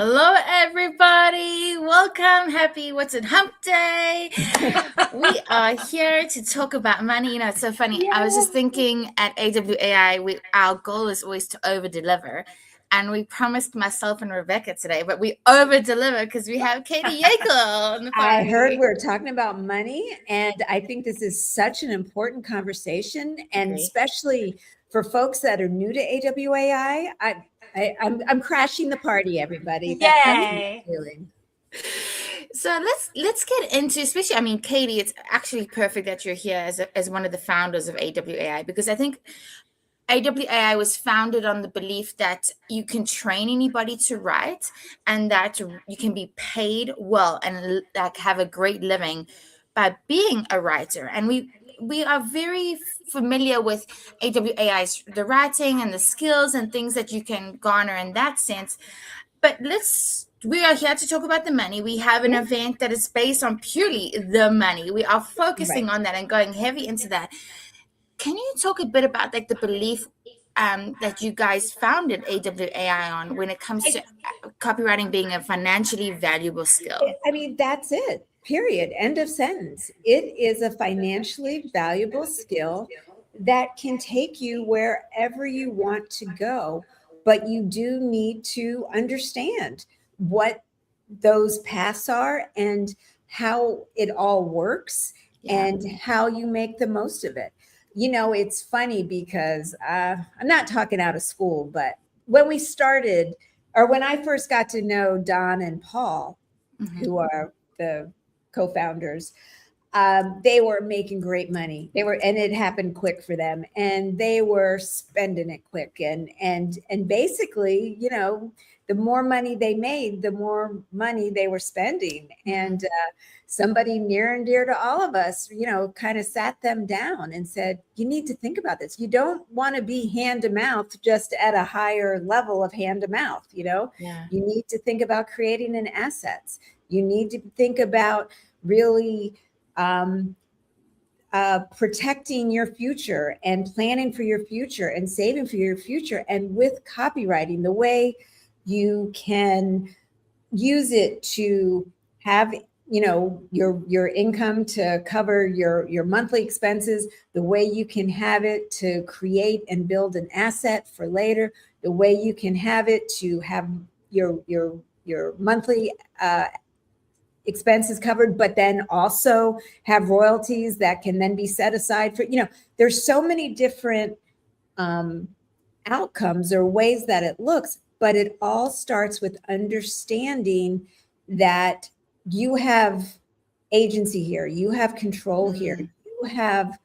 Hello, everybody. Welcome. Happy What's It Hump Day. We are here to talk about money. It's so funny. I was Yeah. just thinking at AWAI, our goal is always to over deliver. And we promised myself and Rebecca today, but we over deliver because we have Katie Yeakel in the I heard party. we're talking about money, and I think this is such an important conversation, and Agree. especially for folks that are new to AWAI. I'm crashing the party, everybody. That's what Yay. I'm doing. So let's get into, especially, Katie, it's actually perfect that you're here as one of the founders of AWAI, because I think AWAI was founded on the belief that you can train anybody to write, and that you can be paid well and like have a great living by being a writer. And we are very familiar with AWAI's the writing and the skills and things that you can garner in that sense. But we are here to talk about the money. We have an event that is based on purely the money. We are focusing Right. on that and going heavy into that. Can you talk a bit about like the belief that you guys founded AWAI on when it comes to copywriting being a financially valuable skill? I mean, that's it. Period. End of sentence. It is a financially valuable skill that can take you wherever you want to go, but you do need to understand what those paths are and how it all works Yeah. and how you make the most of it. It's funny because I'm not talking out of school, but when we started, or when I first got to know Don and Paul, Mhm. who are the co-founders, they were making great money. And it happened quick for them, and they were spending it quick. And basically, the more money they made, the more money they were spending. And somebody near and dear to all of us, kind of sat them down and said, "You need to think about this. You don't want to be hand to mouth, just at a higher level of hand to mouth. Yeah. You need to think about creating an assets. You need to think about really." Um, Protecting your future and planning for your future and saving for your future. And with copywriting, the way you can use it to have your income to cover your monthly expenses, the way you can have it to create and build an asset for later, the way you can have it to have your monthly expenses covered, but then also have royalties that can then be set aside for, there's so many different um, outcomes or ways that it looks, but it all starts with understanding that you have agency here, you have control here, you have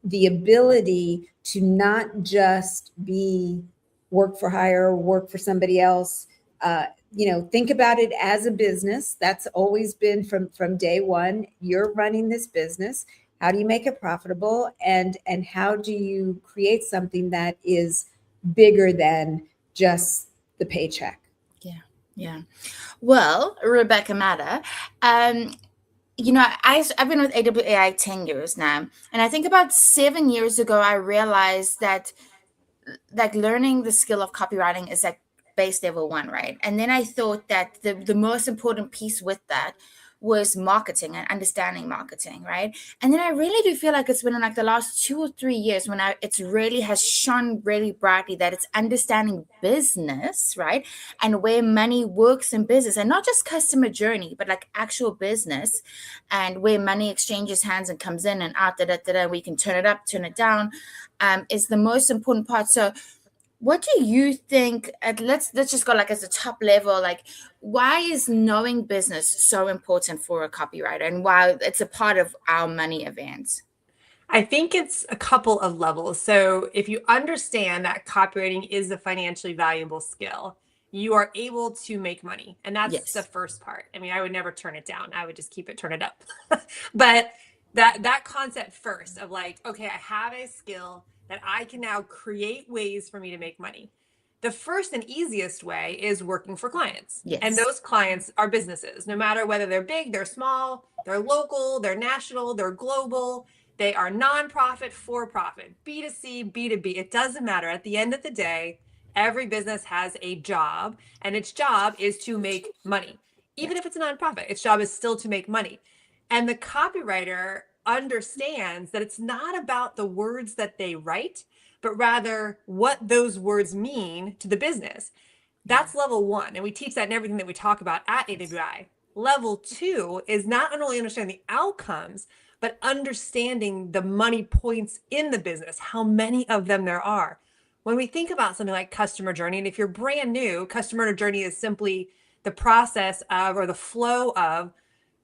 the ability to not just be work for hire or work for somebody else. Think about it as a business. That's always been from day one. You're running this business. How do you make it profitable, and how do you create something that is bigger than just the paycheck? Yeah. Well, Rebecca Matter, I've been with AWAI 10 years now. And I think about 7 years ago, I realized that like learning the skill of copywriting is like base level one, right? And then I thought that the most important piece with that was marketing and understanding marketing, right? And then I really do feel like it's been in like the last 2 or 3 years when it's really has shone really brightly that it's understanding business, right? And where money works in business, and not just customer journey, but like actual business, and where money exchanges hands and comes in and out, we can turn it up, turn it down, is the most important part. So what do you think, let's just go like as a top level, like why is knowing business so important for a copywriter, and why it's a part of our money events? I think it's a couple of levels. So if you understand that copywriting is a financially valuable skill, you are able to make money. And that's the Yes. first part. I mean, I would never turn it down. I would just keep it, turn it up. But that concept first of like, okay, I have a skill that I can now create ways for me to make money. The first and easiest way is working for clients. And Yes. those clients are businesses, no matter whether they're big, they're small, they're local, they're national, they're global. They are nonprofit, for profit, B2C, B2B. It doesn't matter. At the end of the day, Every business has a job, and its job is to make money. Even if it's a nonprofit, its job is still to make money. And the copywriter understands that it's not about the words that they write, but rather what those words mean to the business. That's level one. And we teach that in everything that we talk about at AWI. Level two is not only understanding the outcomes, but understanding the money points in the business, how many of them there are. When we think about something like customer journey, and if you're brand new, customer journey is simply the process of, or the flow of,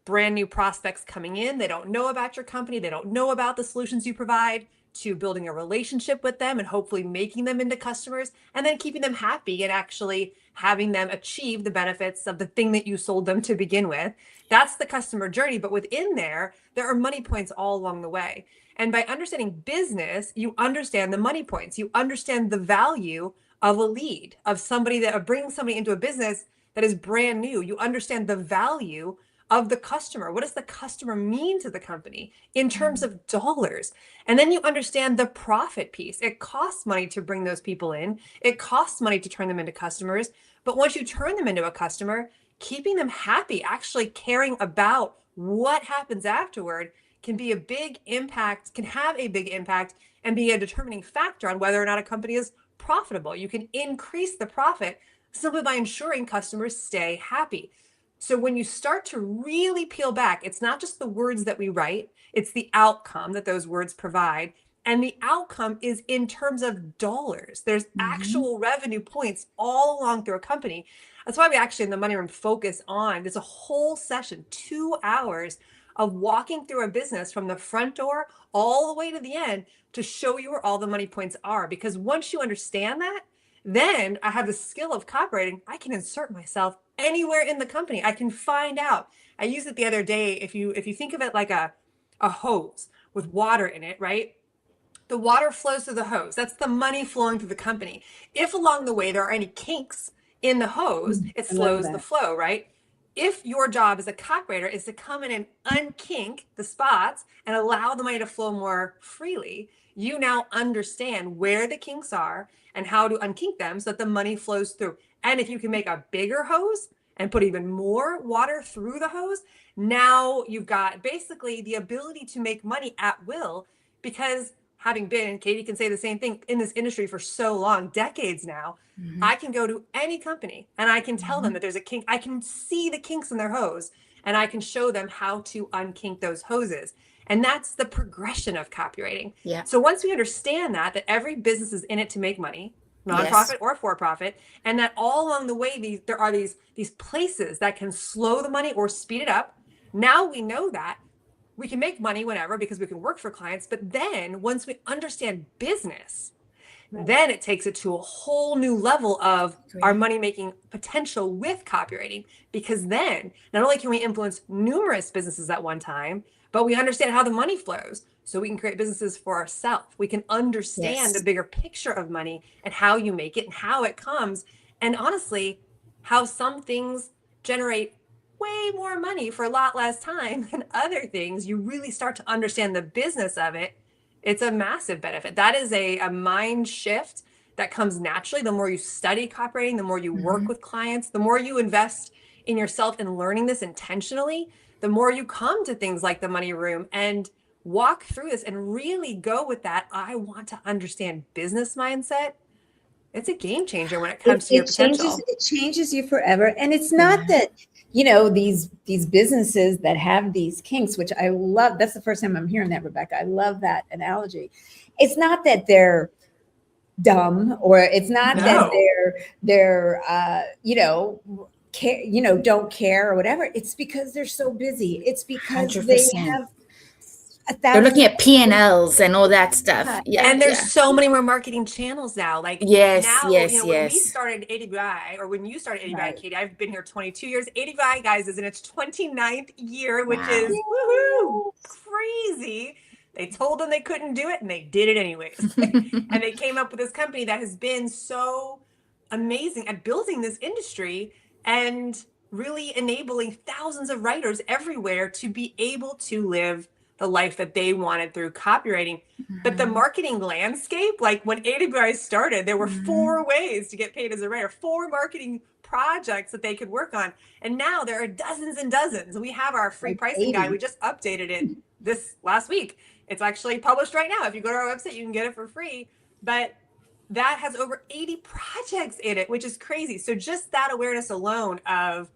brand new prospects coming in. They don't know about your company. They don't know about the solutions you provide, to building a relationship with them and hopefully making them into customers, and then keeping them happy and actually having them achieve the benefits of the thing that you sold them to begin with. That's the customer journey. But within there are money points all along the way. And by understanding business, you understand the money points. You understand the value of a lead, of somebody, that of bringing somebody into a business that is brand new. You understand the value of the customer. What does the customer mean to the company in terms of dollars? And then you understand the profit piece. It costs money to bring those people in. It costs money to turn them into customers. But once you turn them into a customer, keeping them happy, actually caring about what happens afterward, can be a big impact, can have a big impact, and be a determining factor on whether or not a company is profitable. You can increase the profit simply by ensuring customers stay happy. So when you start to really peel back, it's not just the words that we write, it's the outcome that those words provide. And the outcome is in terms of dollars. There's actual revenue points all along through a company. That's why we actually in the Money Room focus on, there's a whole session, 2 hours of walking through a business from the front door all the way to the end to show you where all the money points are. Because once you understand that, then I have the skill of copywriting. I can insert myself anywhere in the company. I can find out. I used it the other day. If you think of it like a hose with water in it, right? The water flows through the hose. That's the money flowing through the company. If along the way there are any kinks in the hose, it slows the flow, right? If your job as a copywriter is to come in and unkink the spots and allow the money to flow more freely, you now understand where the kinks are and how to unkink them so that the money flows through. And if you can make a bigger hose and put even more water through the hose, now you've got basically the ability to make money at will, because having been, and Katie can say the same thing, in this industry for so long, decades now, I can go to any company and I can tell them that there's a kink. I can see the kinks in their hose and I can show them how to unkink those hoses. And that's the progression of copywriting. Yeah. So once we understand that every business is in it to make money, nonprofit or for profit, and that all along the way, there are these places that can slow the money or speed it up. Now we know that we can make money whenever because we can work for clients. But then once we understand business, then it takes it to a whole new level of our money making potential with copywriting, because then not only can we influence numerous businesses at one time, but we understand how the money flows. So we can create businesses for ourselves. We can understand the bigger picture of money and how you make it and how it comes. And honestly, how some things generate way more money for a lot less time than other things. You really start to understand the business of it. It's a massive benefit. That is a mind shift that comes naturally. The more you study copywriting, the more you work with clients, the more you invest in yourself and learning this intentionally, the more you come to things like the Money Room and walk through this and really go with that I want to understand business mindset. It's a game changer when it comes to your potential. It changes you forever. And it's not that, these businesses that have these kinks, which I love. That's the first time I'm hearing that, Rebecca. I love that analogy. It's not that they're dumb, or it's not that they're don't care or whatever. It's because they're so busy. It's because 100%. they have they're looking at P&Ls and all that stuff. Yeah. And there's so many more marketing channels now. Like when we started AWI, or when you started AWI, Katie, I've been here 22 years. AWI, guys, is in its 29th year, which is woohoo, crazy. They told them they couldn't do it and they did it anyways. And they came up with this company that has been so amazing at building this industry and really enabling thousands of writers everywhere to be able to live the life that they wanted through copywriting. But the marketing landscape, like when AWAI started, there were 4 ways to get paid as a writer, 4 marketing projects that they could work on. And now there are dozens and dozens. We have our free Like pricing guide. 80. We just updated it this last week. It's actually published right now. If you go to our website, you can get it for free. But that has over 80 projects in it, which is crazy. So just that awareness alone of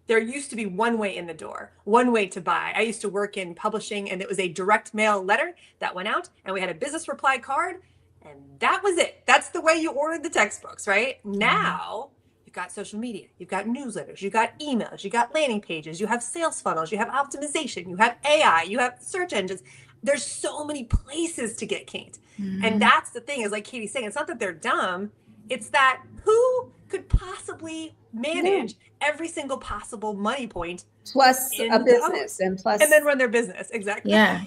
there used to be one way in the door, one way to buy. I used to work in publishing, and it was a direct mail letter that went out, and we had a business reply card, and that was it. That's the way you ordered the textbooks, right? Now you've got social media, you've got newsletters, you've got emails, you've got landing pages, you have sales funnels, you have optimization, you have AI, you have search engines. There's so many places to get Kate. And that's the thing, is like Katie's saying, it's not that they're dumb, it's that who could possibly manage every single possible money point Plus a business and then run their business. Exactly. Yeah.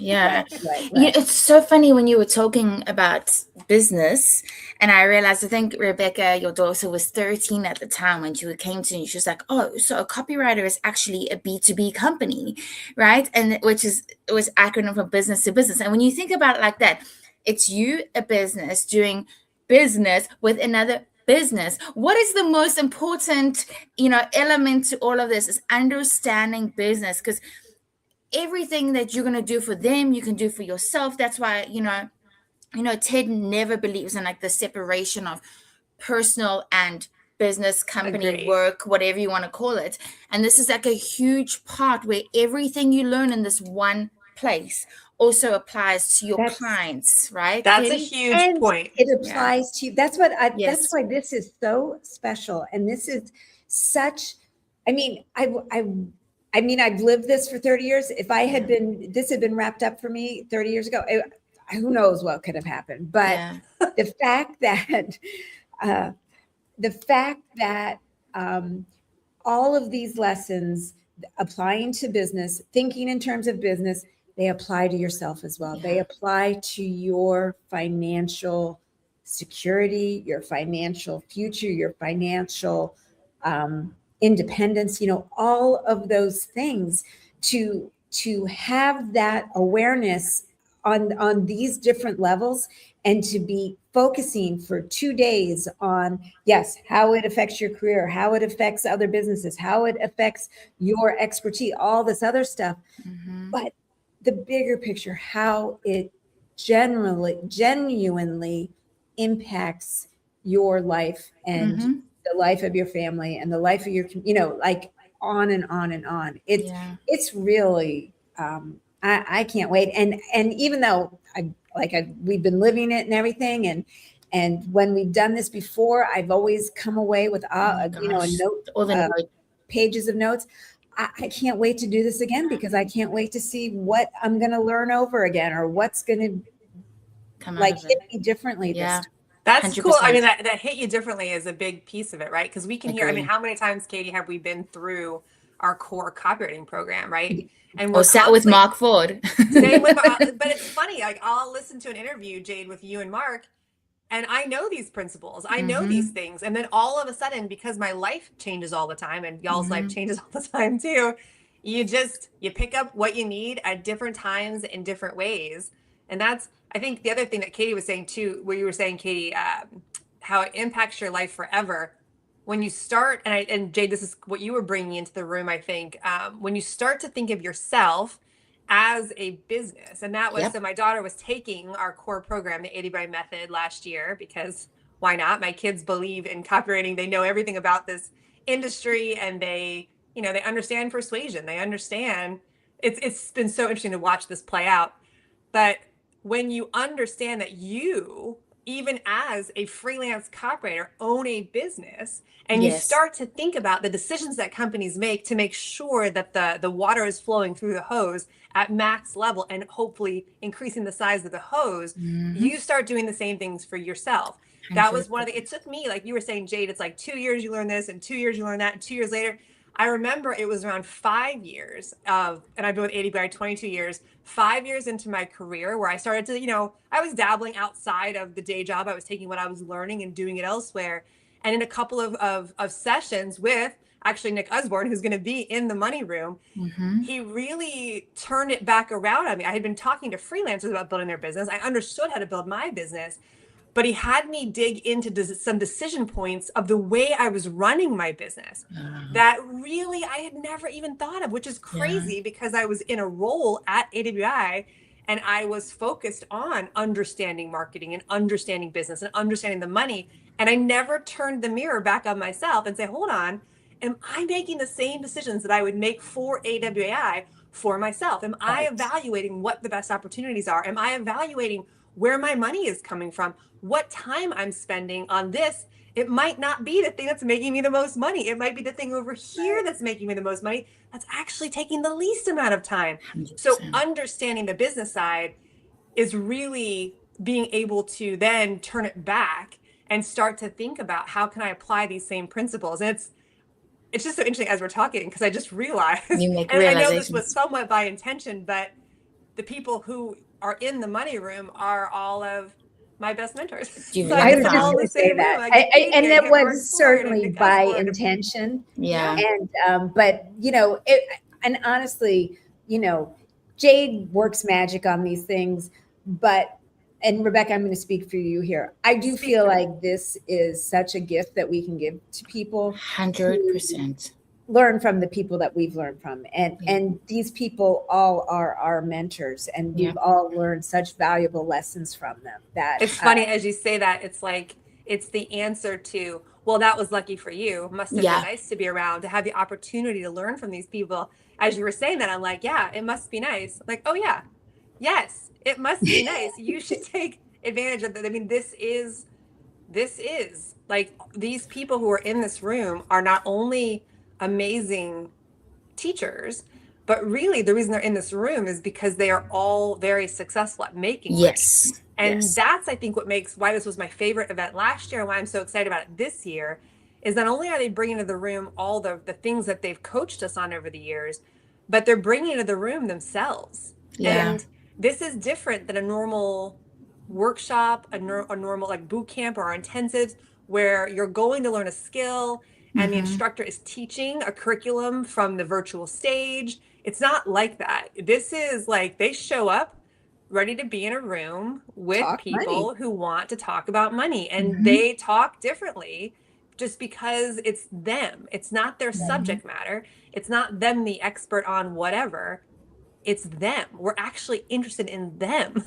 Right. It's so funny when you were talking about business, and I realized, I think Rebecca, your daughter, was 13 at the time when she came to me. She was like, oh, so a copywriter is actually a B2B company, right? And it was acronym for business to business. And when you think about it like that, it's you, a business, doing business with another business. What is the most important, element to all of this is understanding business, because everything that you're going to do for them, you can do for yourself. That's why, Ted never believes in like the separation of personal and business, company, Agreed. work, whatever you want to call it. And this is like a huge part where everything you learn in this one place also applies to your clients, right? That's Katie? a huge point. It applies to you. That's what Yes. that's why this is so special. And this is such, I mean, I've lived this for 30 years. If this had been wrapped up for me 30 years ago, who knows what could have happened. But the fact that all of these lessons applying to business, thinking in terms of business, they apply to yourself as well. They apply to your financial security, your financial future, your financial independence, all of those things, to have that awareness on these different levels, and to be focusing for 2 days on, yes, how it affects your career, how it affects other businesses, how it affects your expertise, all this other stuff. But the bigger picture, how it genuinely impacts your life and the life of your family and the life of your, like on and on and on. It's really, I can't wait. And even though we've been living it and everything, and when we've done this before, I've always come away with a note, all the pages of notes. I can't wait to do this again, because I can't wait to see what I'm going to learn over again, or what's going to come hit me differently this time. That's 100%. cool. I mean, that hit you differently is a big piece of it, right? Because we can hear, I mean, how many times, Katie, have we been through our core copywriting program, right? And we're sat with Mark Ford. but it's funny, like I'll listen to an interview, Jade, with you and Mark, and I know these principles, I know these things. And then all of a sudden, because my life changes all the time, and y'all's life changes all the time too, you pick up what you need at different times in different ways. And that's, I think, the other thing that Katie was saying too, where you were saying, Katie, how it impacts your life forever. When you start, and Jade, this is what you were bringing into the room, I think, when you start to think of yourself as a business. And that was, so my daughter was taking our core program, the AWAI method, last year, because why not? My kids believe in copywriting. They know everything about this industry, and they understand persuasion. They understand, it's been so interesting to watch this play out. But when you understand that you, even as a freelance copywriter, own a business, and you start to think about the decisions that companies make to make sure that the water is flowing through the hose at max level, and hopefully increasing the size of the hose, you start doing the same things for yourself. That was one of it took me, like you were saying, Jade, it's like 2 years you learn this, and 2 years you learn that, and 2 years later, I remember it was around 5 years and I've been with AWAI 22 years, 5 years into my career, where I started to, I was dabbling outside of the day job. I was taking what I was learning and doing it elsewhere. And in a couple of sessions with actually Nick Usborne, who's going to be in the money room, he really turned it back around on me. I had been talking to freelancers about building their business. I understood how to build my business, but he had me dig into some decision points of the way I was running my business that really I had never even thought of, which is crazy because I was in a role at AWI and I was focused on understanding marketing and understanding business and understanding the money. And I never turned the mirror back on myself and say, hold on, am I making the same decisions that I would make for AWI for myself? Am I evaluating what the best opportunities are? Am I evaluating where my money is coming from, what time I'm spending on this? It might not be the thing that's making me the most money. It might be the thing over here that's making me the most money. That's actually taking the least amount of time. 100%. So understanding the business side is really being able to then turn it back and start to think about how can I apply these same principles. And it's just so interesting as we're talking, because I just realized, You make and I know this was realizations. somewhat by intention, but the people who are in the money room are all of my best mentors. You So really I I get was them found- just all in going the to say same that, room. I get Jade, and I it get Mark was Ford, certainly and Nick by Usborne. intention. Yeah. But and honestly, Jade works magic on these things, and Rebecca, I'm going to speak for you here. I do Speak feel for me. like this is such a gift that we can give to people. 100%. Learn from the people that we've learned from, and these people all are our mentors, and we've all learned such valuable lessons from them. That It's funny as you say that. It's like it's the answer to, well, that was lucky for you. Must have been nice to be around, to have the opportunity to learn from these people. As you were saying that, I'm like, yeah, it must be nice. Like, oh yeah, yes, it must be nice. You should take advantage of that. I mean, this is like, these people who are in this room are not only amazing teachers, but really the reason they're in this room is because they are all very successful at making money. Yes. And that's, I think, what makes why this was my favorite event last year and why I'm so excited about it this year is not only are they bringing to the room all the things that they've coached us on over the years, but they're bringing to the room themselves. Yeah. And this is different than a normal workshop, a normal like boot camp or intensives where you're going to learn a skill and the instructor is teaching a curriculum from the virtual stage. It's not like that. This is like they show up ready to be in a room with Talk people money. who want to talk about money, and they talk differently just because it's them. It's not their subject matter. It's not them, the expert on whatever. It's them. We're actually interested in them.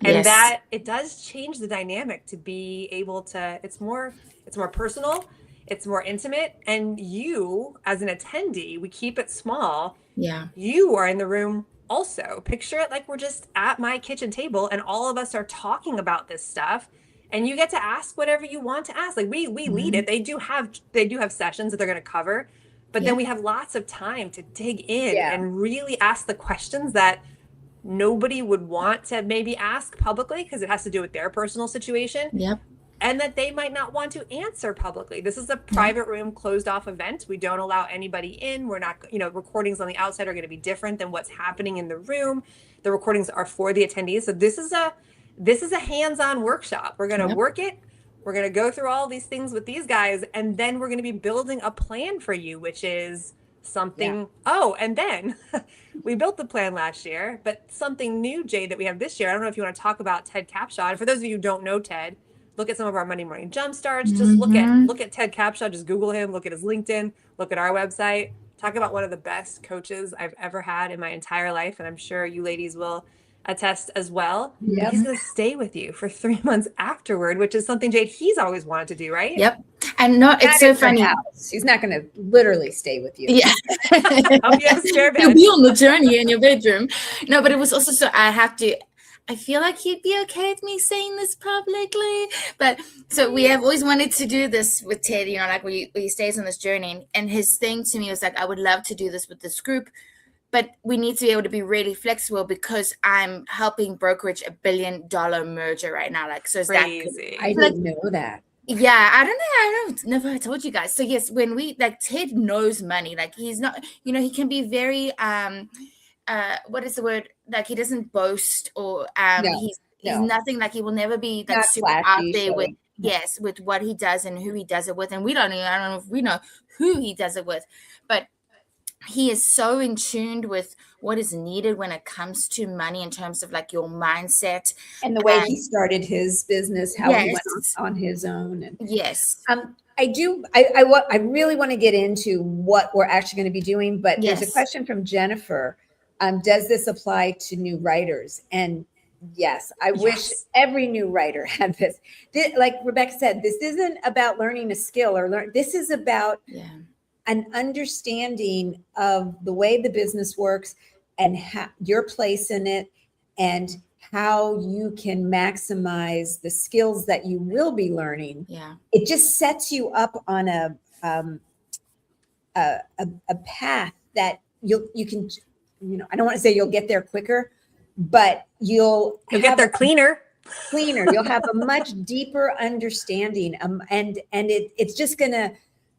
And that it does change the dynamic to be able to, it's more personal, it's more intimate. And you, as an attendee, we keep it small. Yeah. You are in the room also. Picture it like we're just at my kitchen table and all of us are talking about this stuff. And you get to ask whatever you want to ask. Like we lead it. They do have sessions that they're going to cover, but then we have lots of time to dig in and really ask the questions that nobody would want to maybe ask publicly because it has to do with their personal situation. Yep. And that they might not want to answer publicly. This is a private room, closed off event. We don't allow anybody in. We're not, recordings on the outside are going to be different than what's happening in the room. The recordings are for the attendees. So this is a hands-on workshop. We're going to work it. We're going to go through all these things with these guys, and then we're going to be building a plan for you, which is something. Yeah. Oh, and then we built the plan last year, but something new, Jade, that we have this year. I don't know if you want to talk about Ted Capshaw. And for those of you who don't know Ted, look at some of our Monday Morning Jumpstarts. Just look at Ted Capshaw. Just Google him. Look at his LinkedIn. Look at our website. Talk about one of the best coaches I've ever had in my entire life, and I'm sure you ladies will attest as well. Yep. He's going to stay with you for 3 months afterward, which is something, Jade, he's always wanted to do, right? Yep. And it's so funny. House. He's not going to literally stay with you. Yeah. Hope you have a spare bed. You'll be on the journey in your bedroom. No, but it was also so I feel like he'd be okay with me saying this publicly. But so we have always wanted to do this with Ted, like where he stays on this journey. And his thing to me was like, I would love to do this with this group, but we need to be able to be really flexible because I'm helping brokerage $1 billion merger right now. Like, so is crazy. I didn't know that. Yeah, I don't know if I told you guys. So yes, when Ted knows money, like he's not, he can be very, what is the word? Like he doesn't boast or he's nothing, like he will never be like not super flashy, out there with Yes, with what he does and who he does it with. And I don't know if we know who he does it with, but he is so in tune with what is needed when it comes to money in terms of like your mindset. And the way he And started his business, how he went yes, on his own. And yes, I really want to get into what we're actually going to be doing, but there's a yes, question from Jennifer. Does this apply to new writers? And yes, I wish Yes. every new writer had this. Like Rebecca said, this isn't about learning a skill or learn. This is about yeah, an understanding of the way the business works and your place in it, and how you can maximize the skills that you will be learning. yeah, It just sets you up on a path that you can, I don't want to say you'll get there quicker, but you'll get have there cleaner. cleaner. You'll have a much deeper understanding, and it's just going to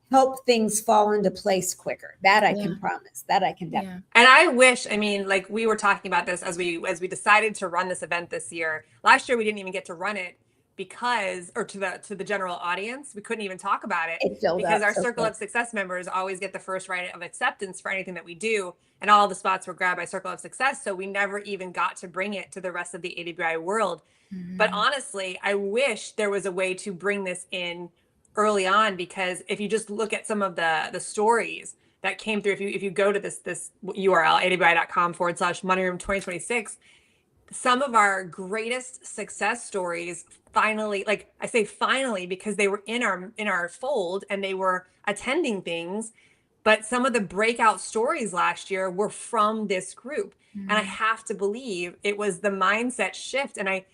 help things fall into place quicker. That I yeah, can promise. That I can definitely. yeah, And I wish, I mean, like we were talking about this as we decided to run this event this year. Last year we didn't even get to run it because, or to the general audience, we couldn't even talk about it It filled because up our so Circle quick. of Success members always get the first right of acceptance for anything that we do, and all the spots were grabbed by Circle of Success, so we never even got to bring it to the rest of the AWI world. But honestly, I wish there was a way to bring this in early on, because if you just look at some of the stories that came through, if you go to this URL, awi.com/moneyroom 2026, some of our greatest success stories finally, like I say finally because they were in our fold and they were attending things, but some of the breakout stories last year were from this group. And I have to believe it was the mindset shift. And I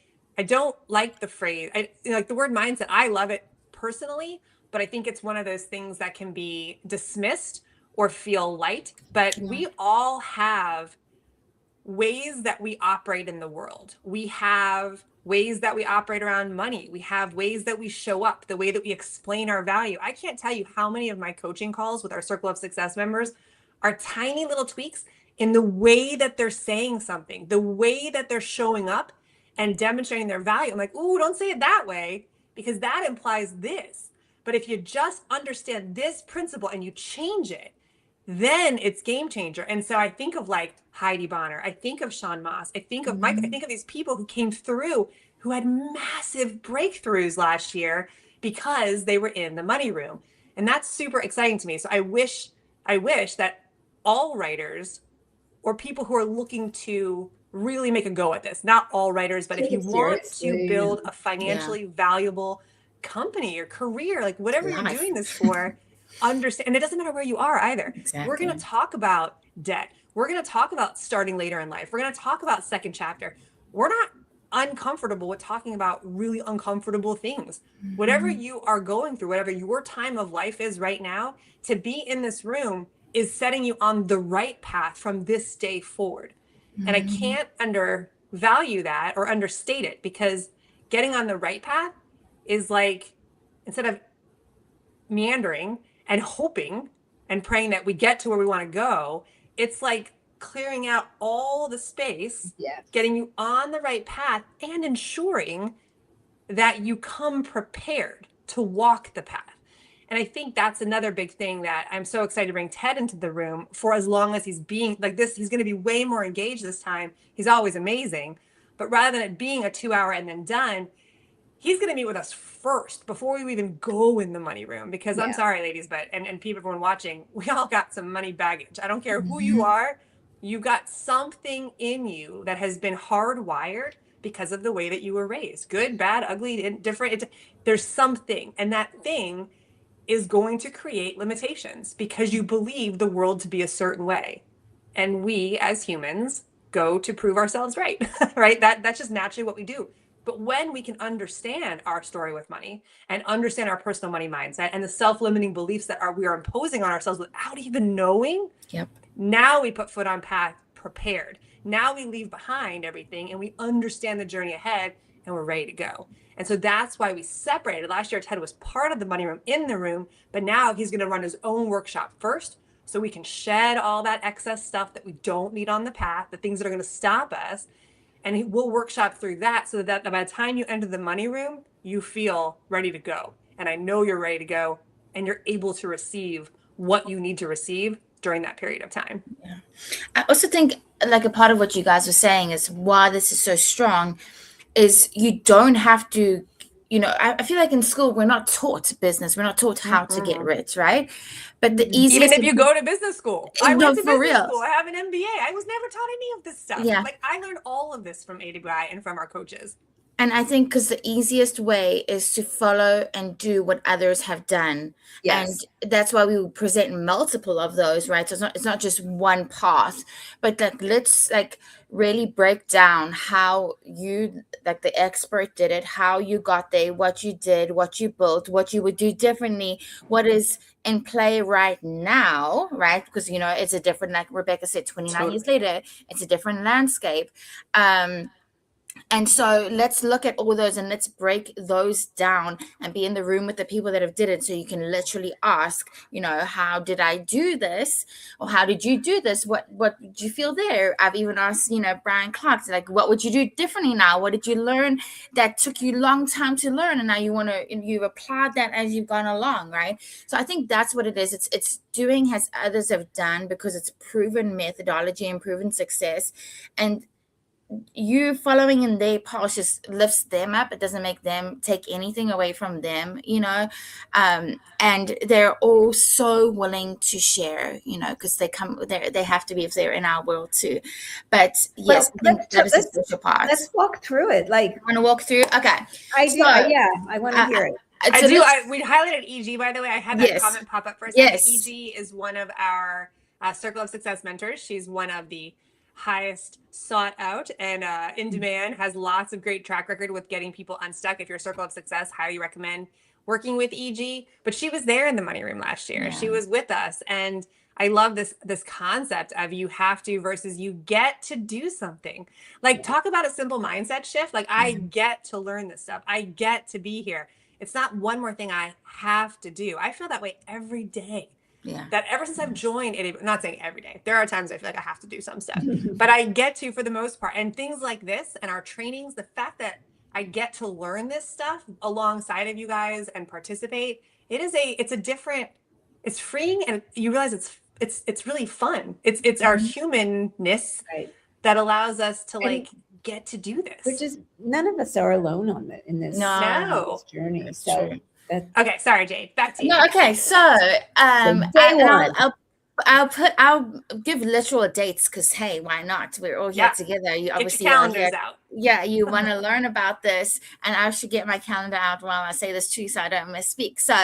don't like the phrase, like the word mindset. I love it personally, but I think it's one of those things that can be dismissed or feel light. But yeah, we all have ways that we operate in the world. We have ways that we operate around money. We have ways that we show up, the way that we explain our value. I can't tell you how many of my coaching calls with our Circle of Success members are tiny little tweaks in the way that they're saying something, the way that they're showing up and demonstrating their value. I'm like, ooh, don't say it that way because that implies this. But if you just understand this principle and you change it, then it's game changer. And so I think of like Heidi Bonner, I think of Sean Moss, I think of Mike, I think of these people who came through who had massive breakthroughs last year because they were in the money room. And that's super exciting to me. So I wish that all writers or people who are looking to really make a go at this, not all writers, but if Take you it want to seriously. build a yeah, financially valuable company or career, like whatever you're life, doing this for, understand. And it doesn't matter where you are either. We're going to exactly. talk about debt. We're going to talk about starting later in life. We're going to talk about second chapter. We're not uncomfortable with talking about really uncomfortable things. Whatever you are going through, whatever your time of life is right now, to be in this room is setting you on the right path from this day forward. And I can't undervalue that or understate it, because getting on the right path is like, instead of meandering and hoping and praying that we get to where we want to go, it's like clearing out all the space, Yes. getting you on the right path, and ensuring that you come prepared to walk the path. And I think that's another big thing that I'm so excited to bring Ted into the room for. As long as he's being like this, he's going to be way more engaged this time. He's always amazing. But rather than it being a 2 hour and then done, he's going to meet with us first before we even go in the money room. Because I'm Yeah. sorry, ladies, but, and people, everyone watching, we all got some money baggage. I don't care who you are. You got something in you that has been hardwired because of the way that you were raised. Good, bad, ugly, different. There's something. And that thing is going to create limitations because you believe the world to be a certain way. And we as humans go to prove ourselves right, right? That's just naturally what we do. But when we can understand our story with money and understand our personal money mindset and the self-limiting beliefs that we are imposing on ourselves without even knowing, Yep. now we put foot on path prepared. Now we leave behind everything and we understand the journey ahead and we're ready to go. And so that's why we separated. Last year, Ted was part of the money room in the room, but now he's going to run his own workshop first so we can shed all that excess stuff that we don't need on the path, the things that are going to stop us. And we'll workshop through that so that by the time you enter the money room, you feel ready to go. And I know you're ready to go and you're able to receive what you need to receive during that period of time. Yeah. I also think like a part of what you guys were saying is why this is so strong is you don't have to, I feel like in school we're not taught business, we're not taught how to get rich, right? But the Even easiest if you go to business school, I no, went to for business real. school. I have an MBA. I was never taught any of this stuff. Yeah. Like I learned all of this from AWI and from our coaches. And I think because the easiest way is to follow and do what others have done. Yes. And that's why we present multiple of those, right? So it's not just one path, but like let's like really break down how you, like the expert did it, how you got there, what you did, what you built, what you would do differently, what is in play right now, right? Because it's a different, like Rebecca said, 29 years later, it's a different landscape. And so let's look at all those and let's break those down and be in the room with the people that have did it, so you can literally ask, how did I do this, or how did you do this, what did you feel there? I've even asked Brian Clark, like, what would you do differently now? What did you learn that took you a long time to learn, and now you've applied that as you've gone along, right? So I think that's what it is. It's doing as others have done, because it's proven methodology and proven success, and you following in their path just lifts them up. It doesn't make them take anything away from them, and they're all so willing to share, because they have to be if they're in our world too. But yes, I think that is a special part. Let's walk through it. Like, want to walk through? Okay. I do. Yeah, I want to hear it. We highlighted EG, by the way. I had that comment pop up for a second. Yes. EG is one of our Circle of Success mentors. She's one of the highest sought out and in demand, has lots of great track record with getting people unstuck. If you're a Circle of Success, highly recommend working with EG. But she was there in the money room last year. Yeah. She was with us. And I love this concept of you have to versus you get to do something. Like, talk about a simple mindset shift. Like, I get to learn this stuff. I get to be here. It's not one more thing I have to do. I feel that way every day. Yeah. That ever since I've joined it, not saying every day, there are times I feel like I have to do some stuff, but I get to for the most part. And things like this and our trainings, the fact that I get to learn this stuff alongside of you guys and participate, it's freeing, and you realize it's really fun. It's our humanness that allows us to get to do this. Which is, none of us are alone in this journey. That's so true. Okay, sorry, Jade. Back to you. No, okay. So, I'll give literal dates, because hey, why not? We're all here together. You obviously get your calendars out. Yeah, you want to learn about this, and I should get my calendar out while I say this too, so I don't misspeak. So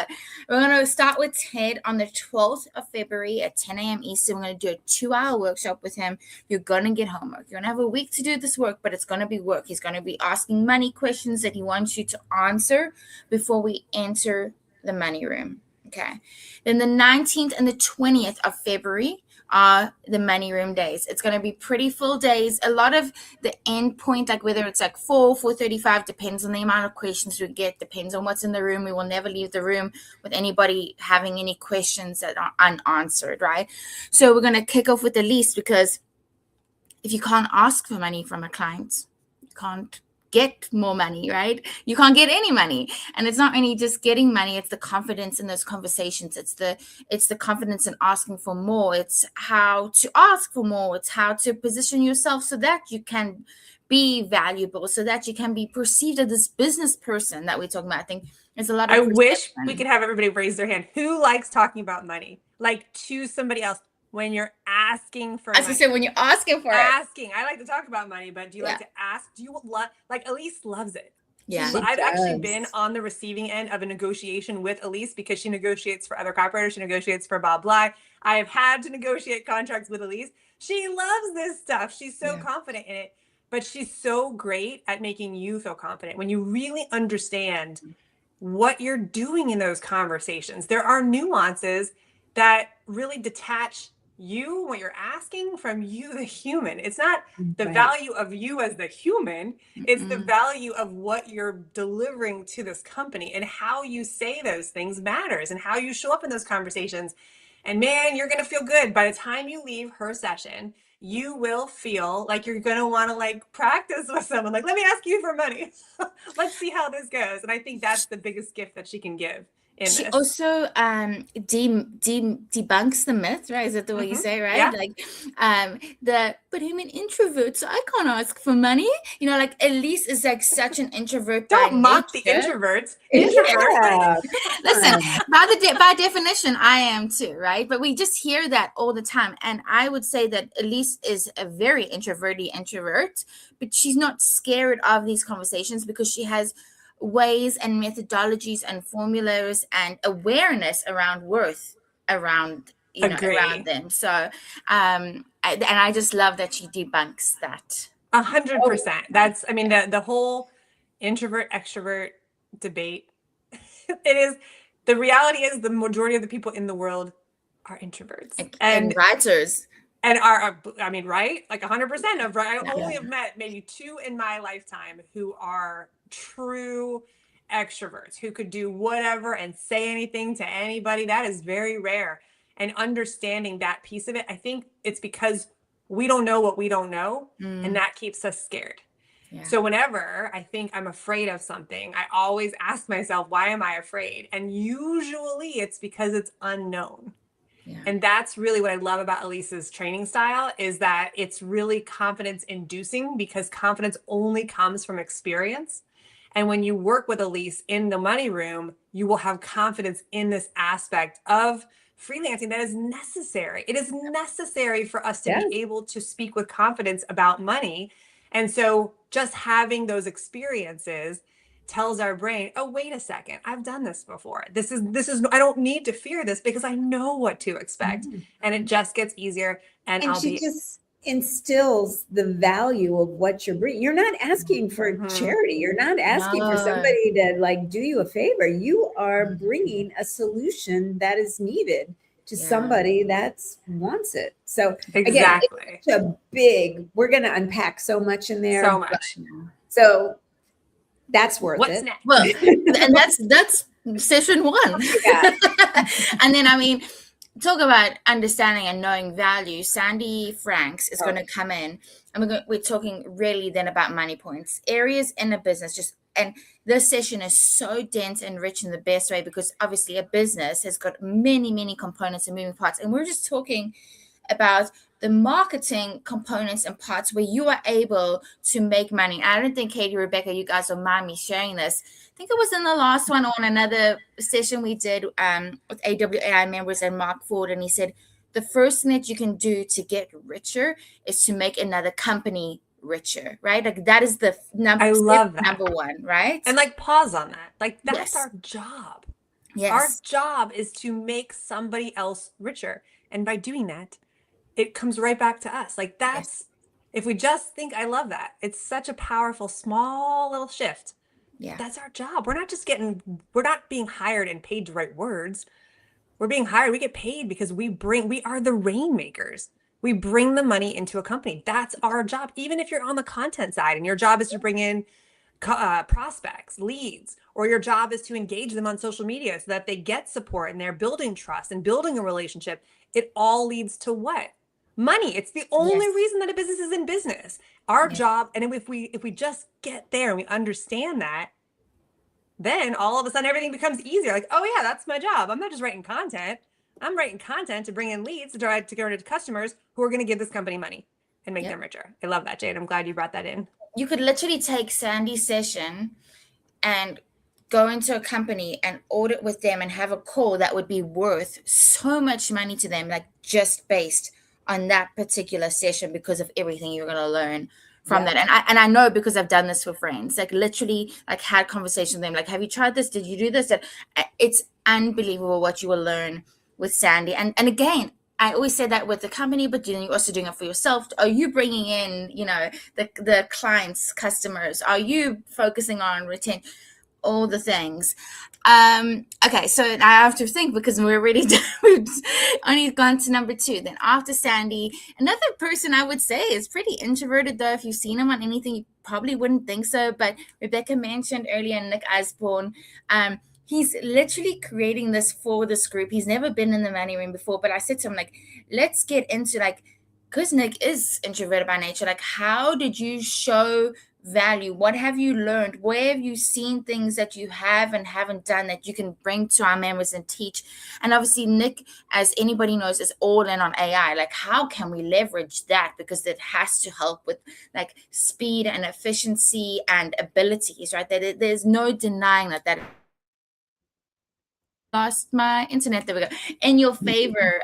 we're going to start with Ted on the 12th of February at 10 a.m. Eastern. We're going to do a 2-hour workshop with him. You're going to get homework. You're going to have a week to do this work, but it's going to be work. He's going to be asking money questions that he wants you to answer before we enter the money room. Okay. Then the 19th and the 20th of February are the money room days. It's going to be pretty full days. A lot of the end point, like whether it's like 4:35, depends on the amount of questions we get, depends on what's in the room. We will never leave the room with anybody having any questions that are unanswered, right? So we're going to kick off with the least, because if you can't ask for money from a client, you can't get more money, right? You can't get any money. And it's not only just getting money, it's the confidence in those conversations. It's the confidence in asking for more. It's how to ask for more. It's how to position yourself so that you can be valuable, so that you can be perceived as this business person that we're talking about. I think there's a lot of I wish we could have everybody raise their hand. Who likes talking about money? Like, to somebody else. When you're asking for money. As I said, when you're asking for it. I like to talk about money, but do you like to ask? Do you love, like, Elise loves it. Yeah. I've actually been on the receiving end of a negotiation with Elise, because she negotiates for other copywriters. She negotiates for Bob Bly. I have had to negotiate contracts with Elise. She loves this stuff. She's so confident in it, but she's so great at making you feel confident. When you really understand what you're doing in those conversations, there are nuances that really detach you, what you're asking, from you, the human. It's not the value of you as the human. It's the value of what you're delivering to this company, and how you say those things matters, and how you show up in those conversations. And man, you're going to feel good by the time you leave her session. you will feel like you're going to want to like practice with someone. Like, let me ask you for money. Let's see how this goes. And I think that's the biggest gift that she can give in She this. also debunks the myth, right? Is that the way you say, right? Yeah. Like but I'm an introvert, so I can't ask for money. You know, like Elise is like such an introvert by Don't mock the nature. introverts. Yeah. Listen, by definition, I am too, right? But we just hear that all the time. And I would say that Elise is a very introverted introvert, but she's not scared of these conversations because she has ways and methodologies and formulas and awareness around worth around around Agree. them. So and I just love that she debunks that. 100%. That's, I mean, the whole introvert extrovert debate. It is, the reality is the majority of the people in the world are introverts And writers. and are, I mean, right? Like 100% of, right? I only have met maybe 2 in my lifetime who are true extroverts, who could do whatever and say anything to anybody. That is very rare. And understanding that piece of it, I think it's because we don't know what we don't know, and that keeps us scared. Yeah. So whenever I think I'm afraid of something, I always ask myself, why am I afraid? And usually it's because it's unknown. Yeah. And that's really what I love about Elise's training style, is that it's really confidence inducing, because confidence only comes from experience. And when you work with Elise in the money room, you will have confidence in this aspect of freelancing that is necessary. It is necessary for us to be able to speak with confidence about money. And so just having those experiences tells our brain, oh, wait a second, I've done this before. This is, I don't need to fear this because I know what to expect. And it just gets easier. And I'll she just instills the value of what you're bringing. You're not asking for charity. You're not asking for somebody to like do you a favor. You are bringing a solution that is needed to somebody that wants it. So again, it's such a big, we're going to unpack so much in there. So much. So that's worth it. Next? Well, and that's session 1. Yeah. And then, I mean, talk about understanding and knowing value. Sandy Franks is going to come in, and we're talking really then about money points, areas in a business. And this session is so dense and rich in the best way, because obviously a business has got many, many components and moving parts. And we're just talking about the marketing components and parts where you are able to make money. I don't think Katie, Rebecca, you guys will mind me sharing this. I think it was in the last one on another session we did with AWAI members and Mark Ford. And he said, the first thing that you can do to get richer is to make another company richer, right? Like that is the number one, right? And like pause on that. Like that's our job. Yes. Our job is to make somebody else richer. And by doing that, it comes right back to us. Like that's, if we just think, I love that. It's such a powerful, small little shift. Yeah. That's our job. We're not being hired and paid to write words. We're being hired. We get paid because we are the rainmakers. We bring the money into a company. That's our job. Even if you're on the content side and your job is to bring in prospects, leads, or your job is to engage them on social media so that they get support and they're building trust and building a relationship, it all leads to what? Money. It's the only reason that a business is in business. Our job, and if we just get there and we understand that, then all of a sudden everything becomes easier. Like, oh yeah, that's my job. I'm not just writing content. I'm writing content to bring in leads to go to customers who are going to give this company money and make them richer. I love that, Jade. I'm glad you brought that in. You could literally take Sandy's session and go into a company and audit with them and have a call that would be worth so much money to them, like just based on that particular session, because of everything you're going to learn from that. And I know, because I've done this with friends, like literally like had conversations with them, like, have you tried this? Did you do this? It's unbelievable what you will learn with Sandy. And again, I always say that with the company, but then you're also doing it for yourself. Are you bringing in, the clients, customers? Are you focusing on retention? All the things. Okay, so I have to think, because we're already done. We've only gone to number 2. Then after Sandy, another person I would say is pretty introverted, though. If you've seen him on anything, you probably wouldn't think so. But Rebecca mentioned earlier Nick Osborne. He's literally creating this for this group. He's never been in the money room before, but I said to him, like, let's get into like because Nick is introverted by nature, like how did you show value? What have you learned? Where have you seen things that you have and haven't done that you can bring to our members and teach? And obviously, Nick, as anybody knows, is all in on AI. Like, how can we leverage that? Because it has to help with like speed and efficiency and abilities, right? There's no denying that lost my internet. There we go. In your favor.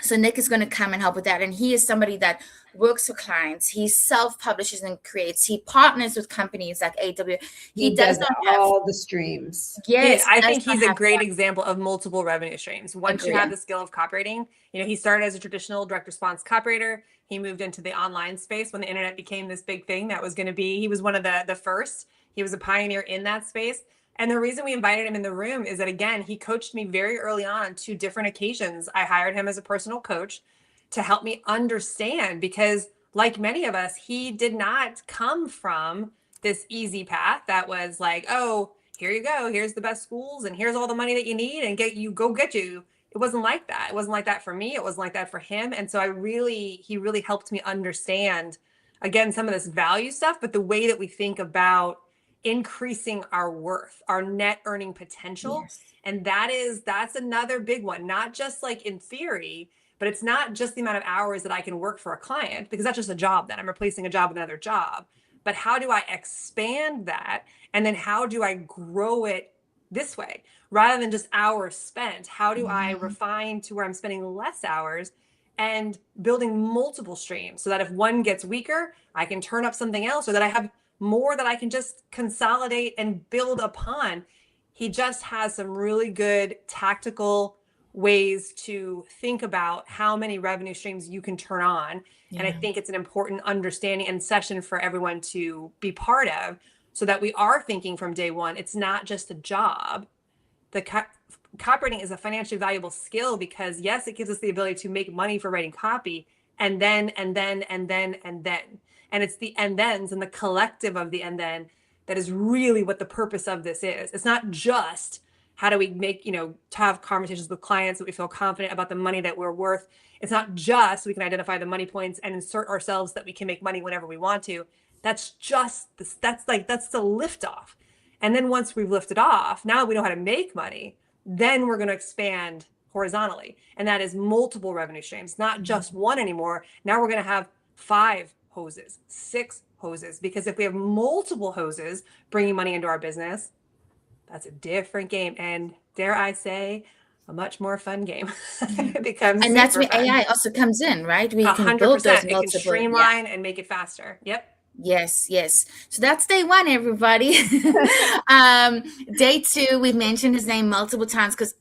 So Nick is going to come and help with that. And he is somebody that works for clients. He self-publishes and creates. He partners with companies like AWAI. He He does does not have, all the streams. yes, I does think not he's a have great one. example of multiple revenue streams. Once you Agree. have the skill of copywriting, he started as a traditional direct response copywriter. He moved into the online space when the internet became this big thing that was going to be, he was one of the first. He was a pioneer in that space. And the reason we invited him in the room is that, again, he coached me very early on 2 different occasions. I hired him as a personal coach to help me understand, because like many of us, he did not come from this easy path that was like, oh, here you go, here's the best schools and here's all the money that you need and get you. It wasn't like that. It wasn't like that for me. It wasn't like that for him. And so he really helped me understand, again, some of this value stuff, but the way that we think about increasing our worth, our net earning potential. Yes. And that's another big one, not just like in theory, but it's not just the amount of hours that I can work for a client, because that's just a job that I'm replacing a job with another job. But how do I expand that? And then how do I grow it this way rather than just hours spent? How do I refine to where I'm spending less hours and building multiple streams so that if one gets weaker, I can turn up something else, or that I have more that I can just consolidate and build upon? He just has some really good tactical ways to think about how many revenue streams you can turn on. Yeah. And I think it's an important understanding and session for everyone to be part of, so that we are thinking from day one, it's not just a job. The copywriting is a financially valuable skill because, yes, it gives us the ability to make money for writing copy, and then. And it's the and thens and the collective of the and then that is really what the purpose of this is. It's not just how do we make, to have conversations with clients that we feel confident about the money that we're worth. It's not just so we can identify the money points and insert ourselves that we can make money whenever we want to. That's just this, that's the lift off. And then once we've lifted off, now we know how to make money, then we're going to expand horizontally. And that is multiple revenue streams, not just one anymore. Now we're going to have 5 hoses, 6 hoses, because if we have multiple hoses bringing money into our business, that's a different game. And dare I say, a much more fun game. It becomes And that's where fun. AI also comes in, right? We can 100%. build those It multiple. can streamline and make it faster. Yep. Yes. So that's day 1, everybody. Day 2, we've mentioned his name multiple times because,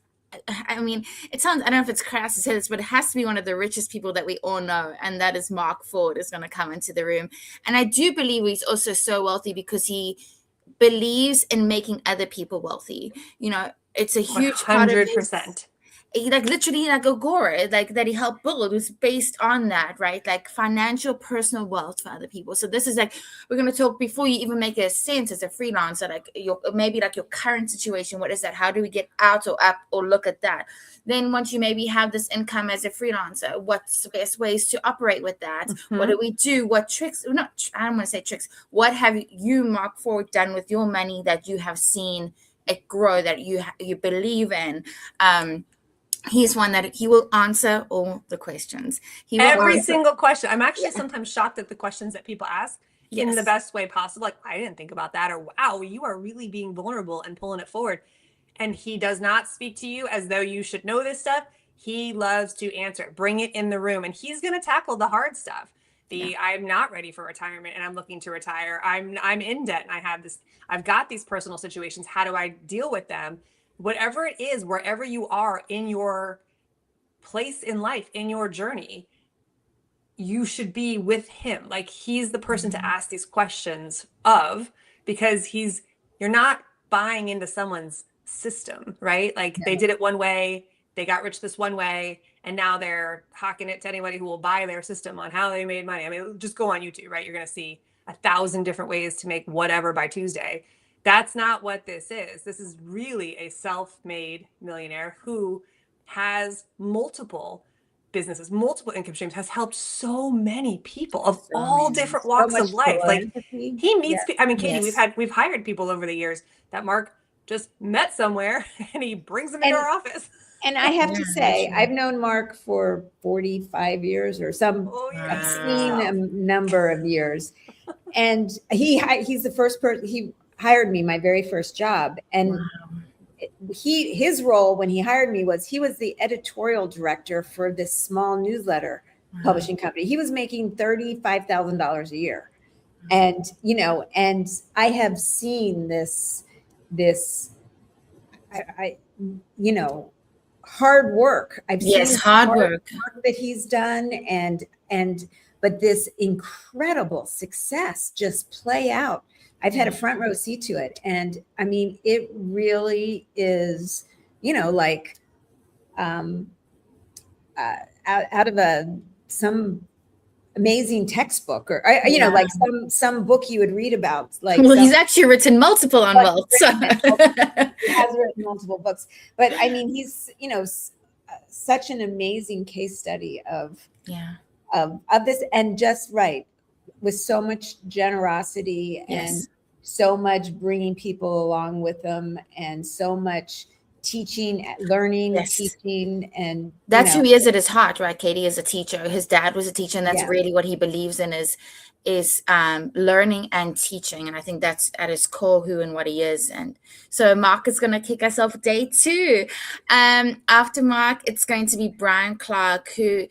I mean, it sounds, I don't know if it's crass to say this, but it has to be one of the richest people that we all know. And that is Mark Ford is going to come into the room. And I do believe he's also so wealthy because he believes in making other people wealthy. It's a huge 100%. Part of his, like literally like Agora, like that he helped build was based on that, right? Like financial personal wealth for other people. So this is like, we're going to talk before you even make a sense as a freelancer, like maybe like your current situation. What is that? How do we get out or up or look at that? Then once you maybe have this income as a freelancer, what's the best ways to operate with that? Mm-hmm. What do we do? What tricks, I don't want to say tricks. What have you, Mark Ford, done with your money that you have seen it grow, that you believe in? He's one that he will answer all the questions. He will every single question. I'm actually sometimes shocked at the questions that people ask in the best way possible. Like, I didn't think about that, or wow, you are really being vulnerable and pulling it forward. And he does not speak to you as though you should know this stuff. He loves to answer it. Bring it in the room, and he's going to tackle the hard stuff. I'm not ready for retirement and I'm looking to retire. I'm in debt and I've got these personal situations. How do I deal with them? Whatever it is, wherever you are in your place in life, in your journey, you should be with him. Like, he's the person to ask these questions of, because you're not buying into someone's system, right? Like, they did it one way, they got rich this one way, and now they're hawking it to anybody who will buy their system on how they made money. I mean, just go on YouTube, right? You're going to see 1,000 different ways to make whatever by Tuesday. That's not what this is. This is really a self-made millionaire who has multiple businesses, multiple income streams, has helped so many people of So all many. different So walks much of life. Like philanthropy. he Yeah. meets, I mean, Katie, Yes. we've hired people over the years that Mark just met somewhere and he brings them into And our office. And I have Yeah, to that's say, true. I've known Mark for 45 years or some Oh, you're dating obscene yourself. number of years. And he's the first person, he hired me my very first job. And his role when he hired me was he was the editorial director for this small newsletter publishing company. He was making $35,000 a year. And, and I have seen this, I hard work. I've Yes, seen hard hard work. work that he's done, and but this incredible success just play out. I've had a front row seat to it, and I mean, it really is, like um, out of some amazing textbook, or Yeah. like some book you would read about, like Well, some. he's actually written multiple on Like, wealth. So. he has written multiple books, but I mean, he's such an amazing case study of Yeah. of this, and just right with so much generosity and Yes. so much bringing people along with them, and so much teaching, learning, Yes. teaching, and That's who he is at his heart, right? Katie is a teacher. His dad was a teacher, and that's Yeah. really what he believes in is learning and teaching. And I think that's at his core who and what he is. And so Mark is going to kick us off day 2. After Mark, it's going to be Brian Clark, who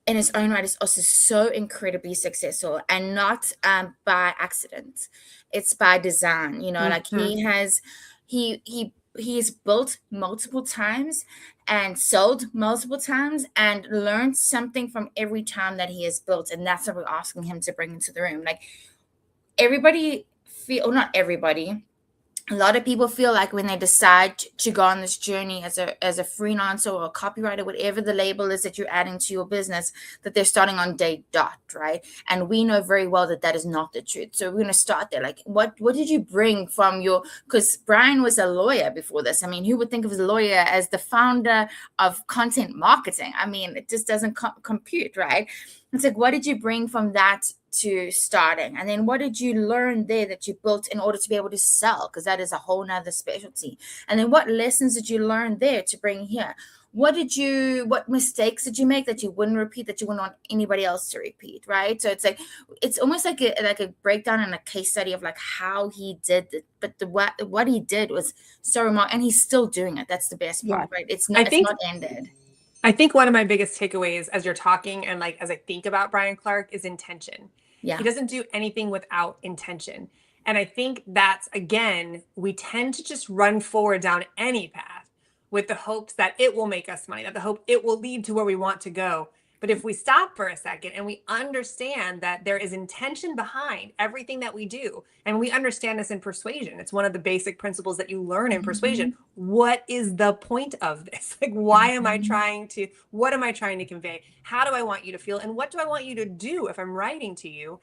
in his own right is also so incredibly successful, and not by accident. It's by design. Like he's built multiple times and sold multiple times and learned something from every time that he has built. And that's what we're asking him to bring into the room. Like everybody not everybody, a lot of people feel like when they decide to go on this journey as a freelancer or a copywriter, whatever the label is that you're adding to your business, that they're starting on day dot, right? And we know very well that that is not the truth. So we're going to start there. Like, what did you bring from because Brian was a lawyer before this. I mean, who would think of a lawyer as the founder of content marketing? I mean, it just doesn't compute, right? It's like, what did you bring from that to starting? And then what did you learn there that you built in order to be able to sell? Because that is a whole nother specialty. And then what lessons did you learn there to bring here? What mistakes did you make that you wouldn't repeat, that you wouldn't want anybody else to repeat, right? So it's almost like a breakdown and a case study of like how he did it. But what he did was so remarkable, and he's still doing it. That's the best part, right? It's not ended. I think one of my biggest takeaways as you're talking and like as I think about Brian Clark is intention. Yeah. He doesn't do anything without intention. And I think that's, again, we tend to just run forward down any path with the hopes that it will make us money, that the hope it will lead to where we want to go. But if we stop for a second and we understand that there is intention behind everything that we do, and we understand this in persuasion, it's one of the basic principles that you learn in persuasion. What is the point of this? Like, what am I trying to convey? How do I want you to feel? And what do I want you to do if I'm writing to you?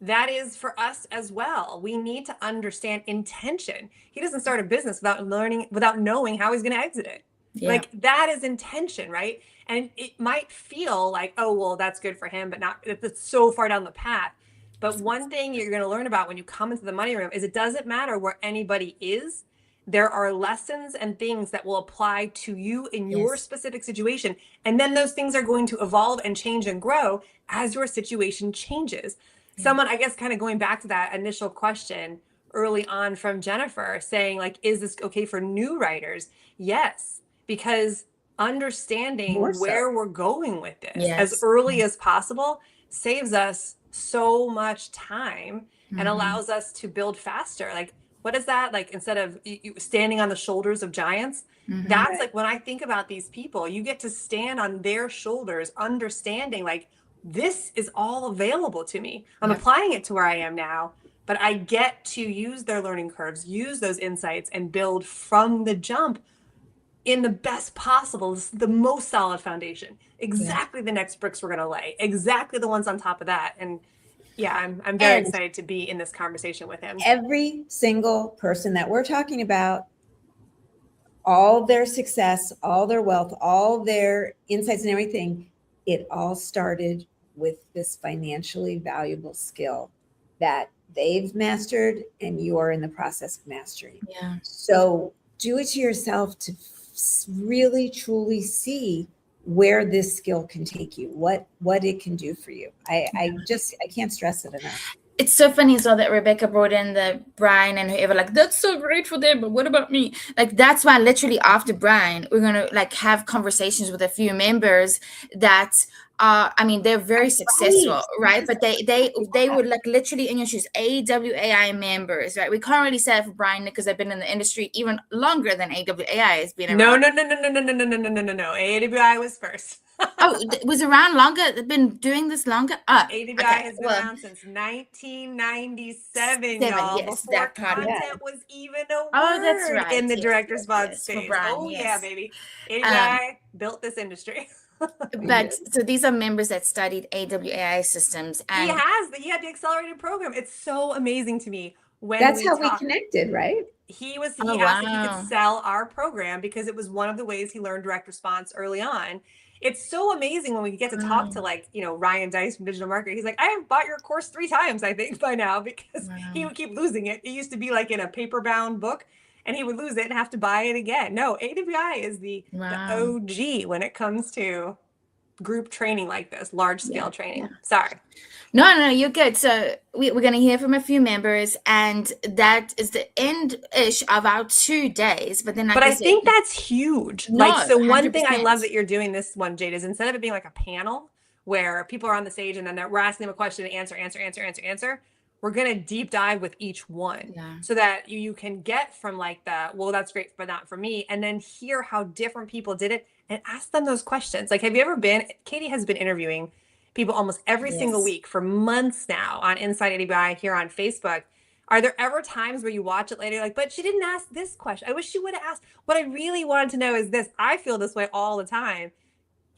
That is for us as well. We need to understand intention. He doesn't start a business without knowing how he's going to exit it. Yeah. Like that is intention, right? And it might feel like, oh, well, that's good for him, but not, it's so far down the path. But one thing you're going to learn about when you come into the money room is it doesn't matter where anybody is. There are lessons and things that will apply to you in your specific situation. And then those things are going to evolve and change and grow as your situation changes. Yeah. Someone, I guess, kind of going back to that initial question early on from Jennifer saying, like, is this okay for new writers? Yes, because understanding where we're going with this as early as possible saves us so much time and allows us to build faster. Like, what is that? Like, instead of standing on the shoulders of giants, that's like when I think about these people, you get to stand on their shoulders, understanding like, this is all available to me. I'm applying it to where I am now, but I get to use their learning curves, use those insights, and build from the jump in the best possible, the most solid foundation. Exactly the next bricks we're going to lay. Exactly the ones on top of that. And yeah, I'm very excited to be in this conversation with him. Every single person that we're talking about, all their success, all their wealth, all their insights and everything, it all started with this financially valuable skill that they've mastered and you are in the process of mastering. Yeah. So do it to yourself to really truly see where this skill can take you, what it can do for you. I can't stress it enough. It's so funny as well that Rebecca brought in the Brian and whoever, like, that's so great for them, but what about me? Like, that's why literally after Brian, we're gonna like have conversations with a few members that I mean, they're very successful, right? But they would like literally in your shoes, AWAI members, right? We can't really say that for Brian because they've been in the industry even longer than AWAI has been No, around. no, no, no, no, no, no, no, no, no, no, no. AWI was first. Oh, it was around longer. They've been doing this longer. AWI Okay, has been well, around since 1997, seven, y'all, yes, before that part. content was even a Oh, that's word right. in the Yes, direct yes, response yes. For space. Brian, Oh, yeah, yes. baby. Um, AWI built this industry. but so these are members that studied AWAI systems, He and had the accelerated program. It's so amazing to me when That's we how we talk. connected, right? He oh asked if he could wow, sell our program because it was one of the ways he learned direct response early on. It's so amazing when we get to talk to, like, Ryan Dice from Digital Marketing. He's like, I have bought your course 3 times, I think, by now, because he wow, would keep losing it. It used to be like in a paper bound book and he would lose it and have to buy it again. No, AWI is the wow. OG when it comes to group training like this, large scale Yeah, training. yeah. Sorry. No, you're good. So we're going to hear from a few members, and that is the end-ish of our 2 days. But then, like But I I said, think that's huge. no, Like, so one thing I 100%. love that you're doing this one, Jade, is instead of it being like a panel where people are on the stage and then we're asking them a question and answer, we're going to deep dive with each one Yeah, so that you can get from like the, well, that's great, but not for me. And then hear how different people did it and ask them those questions. Like, have you ever been, Katie has been interviewing people almost every single yes. week for months now on Inside ADBI here on Facebook. Are there ever times where you watch it later, like, but she didn't ask this question? I wish she would have asked. What I really wanted to know is this. I feel this way all the time.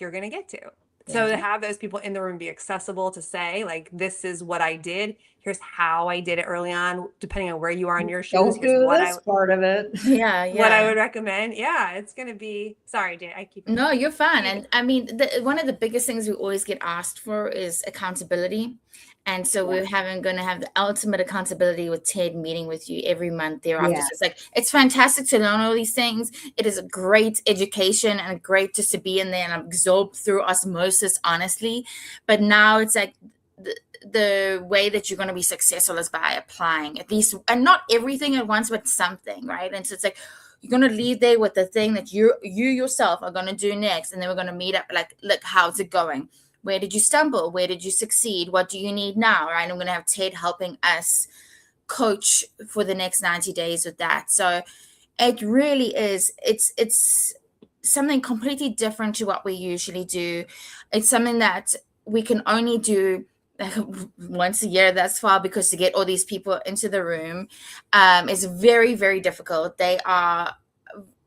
You're going to get to. So Yeah. to have those people in the room be accessible to say, like, this is what I did. Here's how I did it early on, depending on where you are in your shoes. Don't Here's do what this part of it. Yeah, what I yeah. would recommend. Yeah, it's going to be, sorry, Jay, I keep. No, you're fine. And I mean, one of the biggest things we always get asked for is accountability. And so we're going to have the ultimate accountability with Ted meeting with you every month thereafter. Yeah. So it's like, it's fantastic to learn all these things. It is a great education and great just to be in there and absorb through osmosis, honestly. But now it's like, the way that you're going to be successful is by applying at least, and not everything at once, but something, right? And so it's like, you're going to leave there with the thing that you yourself are going to do next. And then we're going to meet up, like, look, how's it going? Where did you stumble? Where did you succeed? What do you need now? Right. I'm going to have Ted helping us coach for the next 90 days with that. So it really is, it's something completely different to what we usually do. It's something that we can only do once a year thus far, because to get all these people into the room is very, very difficult. They are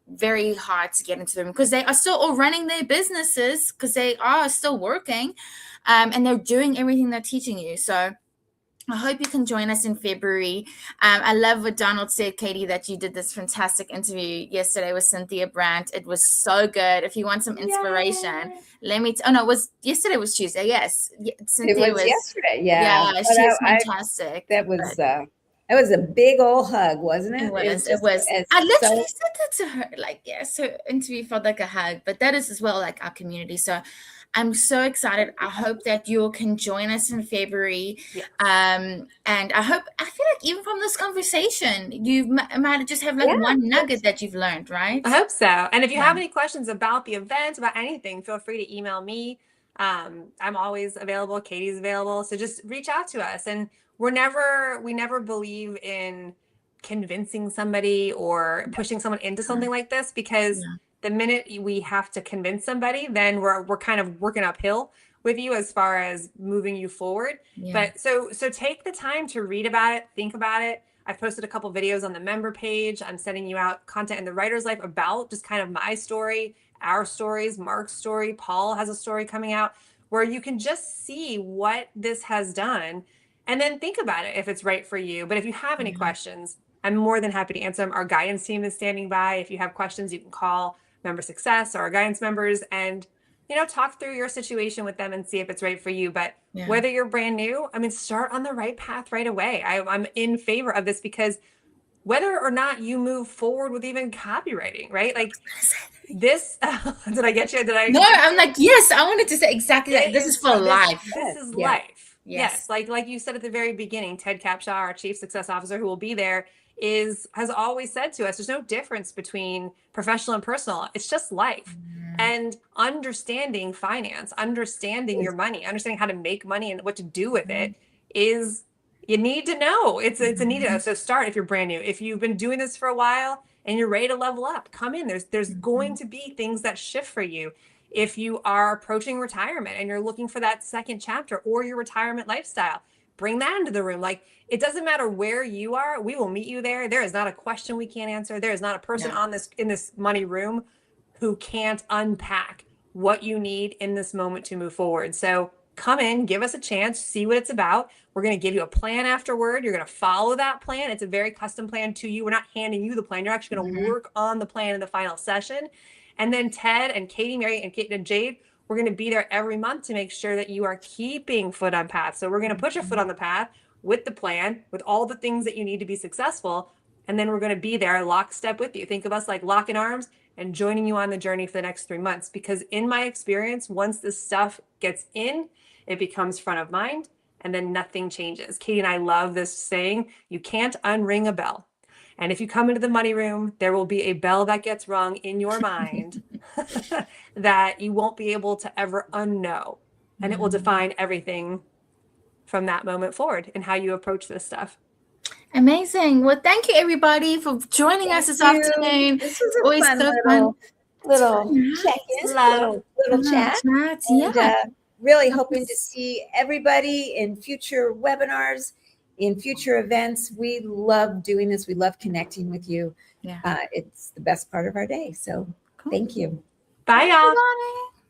very hard to get into the room because they are still all running their businesses, because they are still working, and they're doing everything they're teaching you. So I hope you can join us in February. I love what Donald said, Katie, that you did this fantastic interview yesterday with Cynthia Brandt. It was so good. If you want some inspiration, let me. Oh no, yesterday was Tuesday. Yes, Cynthia It was yesterday. Yeah. Yeah, But she was fantastic. that was a big old hug, wasn't it? It was. Just, I literally said that to her. Like, yes, her interview felt like a hug, but that is as well like our community. So I'm so excited. I hope that you all can join us in February. Yes. And I feel like even from this conversation, you might just have like one nugget that you've learned, right? I hope so. And if you have any questions about the event, about anything, feel free to email me. I'm always available. Katie's available. So just reach out to us. And we never believe in convincing somebody or pushing someone into something like this, because the minute we have to convince somebody, then we're kind of working uphill with you as far as moving you forward. But so take the time to read about it, think about it. I've posted a couple videos on the member page. I'm sending you out content in the writer's life about just kind of my story, our stories, Mark's story. Paul has a story coming out where you can just see what this has done and then think about it if it's right for you. But if you have any questions, I'm more than happy to answer them. Our guidance team is standing by. If you have questions, you can call Member Success or our guidance members. And talk through your situation with them and see if it's right for you. But Yeah. whether you're brand new, I mean, start on the right path right away. I'm in favor of this because whether or not you move forward with even copywriting, right? Like this, did I get you? Did I? No, I'm like, yes, I wanted to say exactly that. It This is for life. This is Yeah. life. Yes. Like you said at the very beginning, Ted Capshaw, our chief success officer who will be there, has always said to us, there's no difference between professional and personal. It's just life. And understanding finance, understanding your money, understanding how to make money and what to do with it is, you need to know. It's a need to know. So start if you're brand new. If you've been doing this for a while and you're ready to level up, come in. There's going to be things that shift for you. If you are approaching retirement and you're looking for that second chapter or your retirement lifestyle, bring that into the room. Like, it doesn't matter where you are, we will meet you there. There is not a question we can't answer. There is not a person in this money room who can't unpack what you need in this moment to move forward. So come in, give us a chance, see what it's about. We're going to give you a plan afterward. You're going to follow that plan. It's a very custom plan to you. We're not handing you the plan. You're actually going to work on the plan in the final session. And then Ted and Katie, Mary, and Kate and Jade, we're going to be there every month to make sure that you are keeping foot on path. So we're going to put your foot on the path with the plan, with all the things that you need to be successful. And then we're going to be there lockstep with you. Think of us like locking arms and joining you on the journey for the next 3 months. Because in my experience, once this stuff gets in, it becomes front of mind and then nothing changes. Katie and I love this saying, you can't unring a bell. And if you come into the money room, there will be a bell that gets rung in your mind that you won't be able to ever unknow. And it will define everything from that moment forward and how you approach this stuff. Amazing. Well, thank you everybody for joining us this afternoon. This was always fun so little fun. check-in, Love. little chat. And, Yeah. really hoping to see everybody in future webinars, in future events. We love doing this. We love connecting with you. Yeah. It's the best part of our day. So Cool. thank you. Bye, y'all. Everybody.